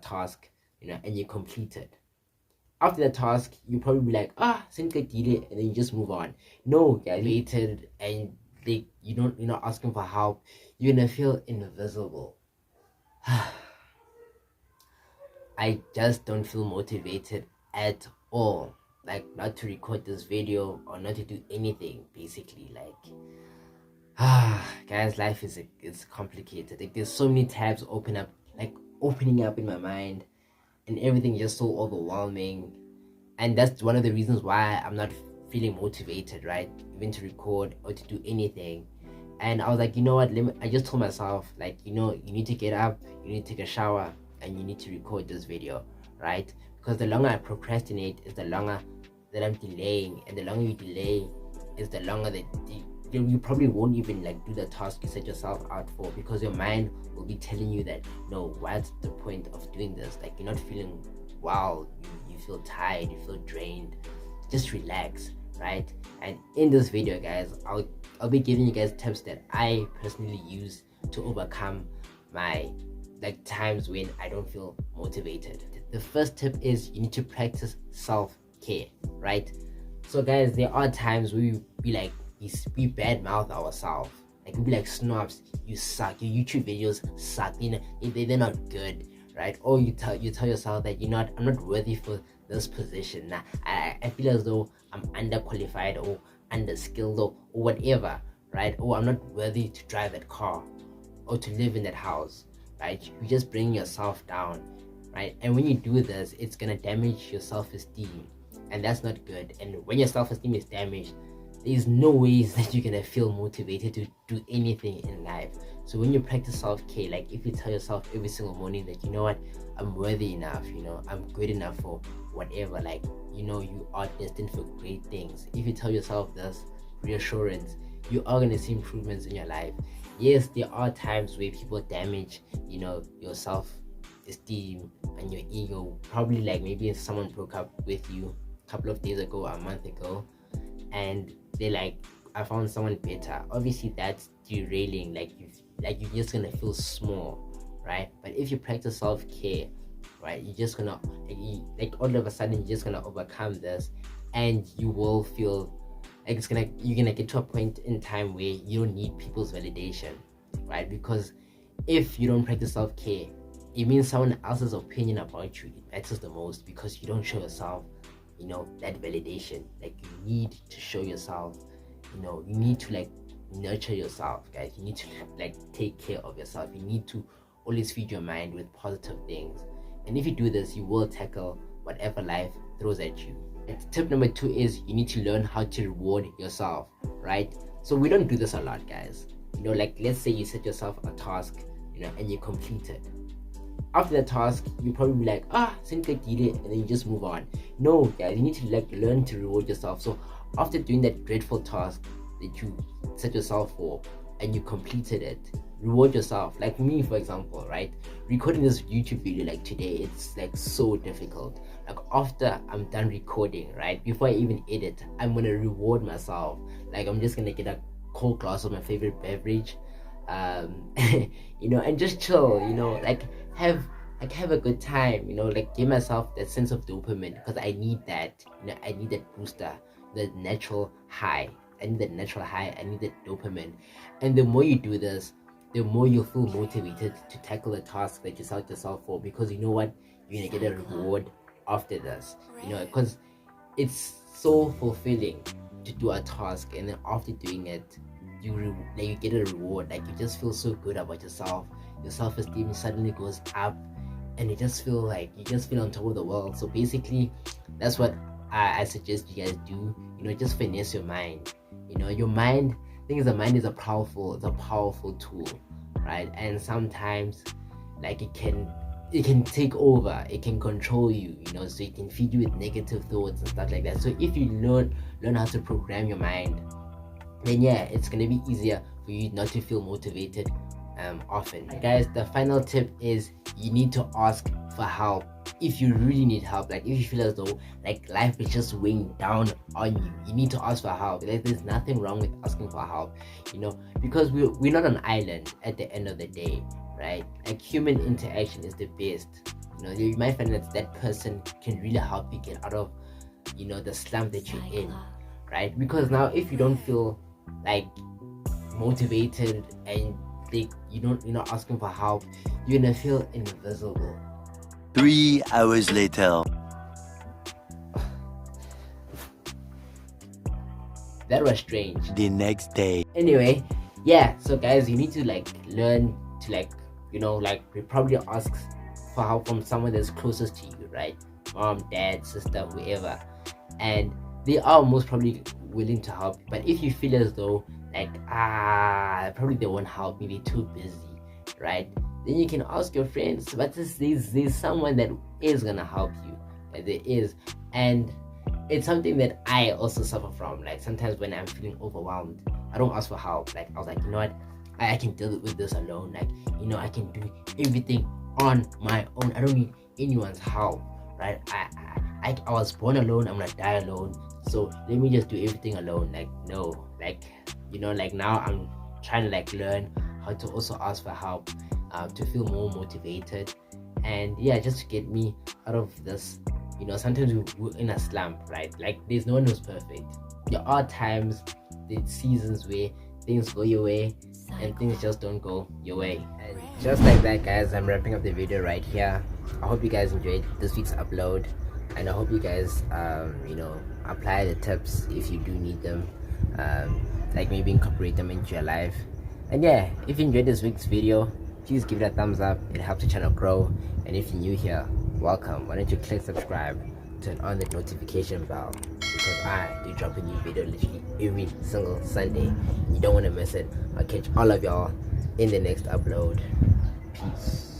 task, and you complete it. After the task, you probably be like, since I did it, and then you just move on. No, guys, waited, and you're not asking for help, you're gonna feel invisible. I just don't feel motivated at all, like not to record this video or not to do anything, basically. Like, guys, life is complicated. Like, there's so many tabs opening up in my mind, and everything is just so overwhelming. And that's one of the reasons why I'm not feeling motivated, right, even to record or to do anything. And I was like, you know what, I just told myself, like, you need to get up, you need to take a shower, and you need to record this video, right? Because the longer I procrastinate is the longer that I'm delaying, and the longer you delay is the longer that you probably won't even like do the task you set yourself out for, because your mind will be telling you that, no, what's the point of doing this? Like, you're not feeling well, you feel tired, you feel drained, just relax, right? And in this video, guys, I'll be giving you guys tips that I personally use to overcome my times when I don't feel motivated. The first tip is you need to practice self-care, right? So guys, there are times where we bad mouth ourselves. Like, we be like, snobs, you suck, your YouTube videos suck, they're not good, right? Or you tell yourself that I'm not worthy for this position. Nah, I feel as though I'm underqualified or underskilled or whatever, right? Or I'm not worthy to drive that car or to live in that house, right? You just bring yourself down, right? And when you do this, it's gonna damage your self-esteem, and that's not good. And when your self-esteem is damaged, there's no ways that you're gonna feel motivated to do anything in life. So when you practice self-care, like if you tell yourself every single morning that, you know what, I'm worthy enough, I'm good enough for whatever, like, you are destined for great things. If you tell yourself this reassurance, you are gonna see improvements in your life. Yes, there are times where people damage, your self-esteem and your ego. Probably like maybe someone broke up with you a couple of days ago, a month ago, and they're like, I found someone better. Obviously that's derailing, you're just gonna feel small, right? But if you practice self-care, right, you're just gonna all of a sudden you're just gonna overcome this, and you will feel like you're gonna get to a point in time where you don't need people's validation, right? Because if you don't practice self-care, it means someone else's opinion about you matters the most, because you don't show yourself that validation. Like, you need to show yourself, you need to nurture yourself, guys. You need to take care of yourself. You need to always feed your mind with positive things, and if you do this, you will tackle whatever life throws at you. And tip number 2 is you need to learn how to reward yourself, right? So we don't do this a lot, guys. Let's say you set yourself a task, and you complete it. After the task, you probably be like, since I did it, and then you just move on. No, guys, you need to learn to reward yourself. So after doing that dreadful task that you set yourself for and you completed it, reward yourself. Like me, for example, right, recording this YouTube video today, it's so difficult. After I'm done recording, right, before I even edit, I'm gonna reward myself. I'm just gonna get a cold glass of my favorite beverage, and just chill, have a good time, give myself that sense of dopamine, because I need that. I need that booster, that natural high. I need that natural high. I need that dopamine. And the more you do this, the more you feel motivated to tackle the task that you set yourself for, because you know what, you're gonna get a reward after this, because it's so fulfilling to do a task, and then after doing it, you get a reward. You just feel so good about yourself. Your self-esteem suddenly goes up, and you just feel on top of the world. So basically, that's what I suggest you guys do. Just finesse your mind. Your mind, the mind is a powerful tool, right? And sometimes it can take over, it can control you, so it can feed you with negative thoughts and stuff like that. So if you learn how to program your mind, then yeah, it's gonna be easier for you not to feel motivated often. Guys, the final tip is you need to ask for help if you really need help. If you feel as though life is just weighing down on you, you need to ask for help. There's nothing wrong with asking for help, because we're not an island at the end of the day, right? Human interaction is the best, You might find that person can really help you get out of the slump that you're in, right? Because now if you don't feel like motivated and you're not asking for help, you're gonna feel invisible. 3 hours later. That was strange. The next day. Anyway, yeah, so guys, you need to learn to we probably ask for help from someone that's closest to you, right? Mom, dad, sister, whoever, and they are most probably willing to help. But if you feel as though probably they won't help me, they're too busy, right? Then you can ask your friends. But there's someone that is gonna help you. There is. And it's something that I also suffer from. Like sometimes when I'm feeling overwhelmed, I don't ask for help. Like I was like, you know what, I can deal with this alone. Like, I can do everything on my own. I don't need anyone's help, right? I was born alone. I'm gonna die alone. So let me just do everything alone. Like no, now I'm trying to learn how to also ask for help, to feel more motivated, and yeah, just to get me out of this. Sometimes we're in a slump, right? Like there's no one who's perfect. There are times, there's seasons where things go your way and things just don't go your way. And just like that, guys, I'm wrapping up the video right here. I hope you guys enjoyed this week's upload, and I hope you guys apply the tips if you do need them, maybe incorporate them into your life. And yeah, if you enjoyed this week's video, please give it a thumbs up. It helps the channel grow. And if you're new here, welcome. Why don't you click subscribe, turn on the notification bell, because I do drop a new video literally every single Sunday. You don't want to miss it. I'll catch all of y'all in the next upload. Peace.